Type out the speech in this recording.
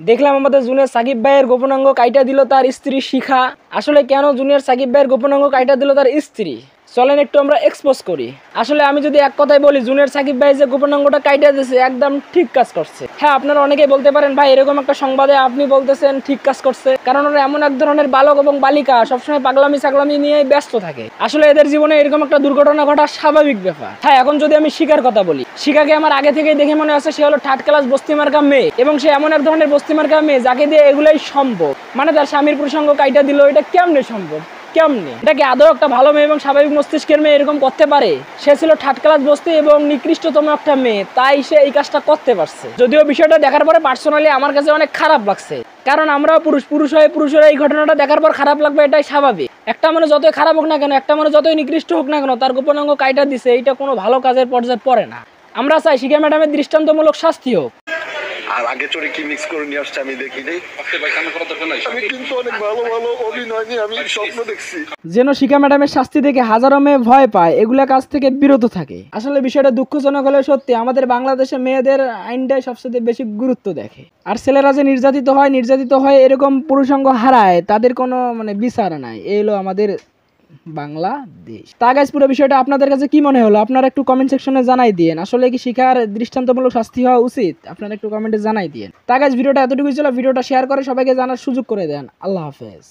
দেখলাম আমাদের জুনিয়র সাকিব ভাইয়ের গোপনাঙ্গ কাইটা দিল তার স্ত্রী শিখা। আসলে কেন জুনিয়র সাকিব ভাইয়ের গোপনাঙ্গ কাইটা দিল তার স্ত্রী, চলেন একটু আমরা এক্সপোজ করি। আসলে আমি যদি এক কথায় বলি, জুনিয়র সাকিব ভাই যে গোপনাঙ্গটা কাইটা দিয়েছে একদম ঠিক কাজ করছে। হ্যাঁ, আপনারা অনেকেই বলতে পারেন ভাই এরকম একটা সংবাদে আপনি বলতেছেন ঠিক কাজ করছে, কারণ ওরা এমন এক ধরনের বালক এবং বালিকা সবসময় পাগলামি ছাগলামি নিয়ে ব্যস্ত থাকে। আসলে এদের জীবনে এরকম একটা দুর্ঘটনা ঘটা স্বাভাবিক ব্যাপার। হ্যাঁ, এখন যদি আমি শিখার কথা বলি, শিখাকে আমার আগে থেকেই দেখে মনে আছে সে হলো থার্ড ক্লাস বস্তি মার্কা মেয়ে, এবং সে এমন এক ধরনের বস্তি মার্কা মেয়ে যাকে দিয়ে এগুলাই সম্ভব। মানে তার স্বামীর প্রসঙ্গ কাইটা দিল, এটা কেমনে সম্ভব? কেমনে? এটা কি আদৌ একটা ভালো মেয়ে এবং স্বাভাবিক মস্তিষ্কের মেয়ে এরকম করতে পারে? সে ছিল থার্ড ক্লাস বস্তি এবং নিকৃষ্টতম একটা মেয়ে, তাই সে এই কাজটা করতে পারছে। যদিও বিষয়টা দেখার পরে পার্সোনালি আমার কাছে অনেক খারাপ লাগছে, কারণ আমরা পুরুষ হয়ে পুরুষেরা এই ঘটনাটা দেখার পর খারাপ লাগবে, এটাই স্বাভাবিক। একটা মানুষ যতই খারাপ হোক না কেন, একটা মানুষ যতই নিকৃষ্ট হোক না কেন, তার গোপনাঙ্গ কাইটা দিছে, এটা কোনো ভালো কাজের পর্যায়ে পড়ে না। আমরা চাই শিখা ম্যাডামের দৃষ্টান্তমূলক শাস্তি হোক। আর আগে চোরে কি মিক্স করে নিয়ে আসছে আমি দেখিনি। আমি কিন্তু অনেক ভালো ভালো অভিনয় নিয়ে আমি স্বপ্ন দেখছি। যেন শিখা ম্যাডামের শাস্তি দেখে হাজারো মেয়ে ভয় পায়, এগুলা কাজ থেকে বিরত থাকে। আসলে বিষয়টা দুঃখজনক হলে সত্যি, আমাদের বাংলাদেশে মেয়েদের আইনটাই সবচেয়ে বেশি গুরুত্ব দেখে। আর ছেলেরা যে নির্যাতিত হয় এরকম পুরুষাঙ্গ হারায়, তাদের কোনো বিচার নাই। এই হলো আমাদের বাংলাদেশ। তা গাইস, পুরো বিষয়টা আপনাদের কাছে কি মনে হলো আপনারা একটু কমেন্ট সেকশনে জানাই দিয়েন। আসলে কি শিখার দৃষ্টান্তমূলক শাস্তি হওয়া উচিত? আপনারা একটু কমেন্টে জানাই দিয়েন। তা গাইস, ভিডিওটা এতটুকুই ছিল। ভিডিওটা শেয়ার করে সবাইকে জানার সুযোগ করে দেন। আল্লাহ হাফেজ।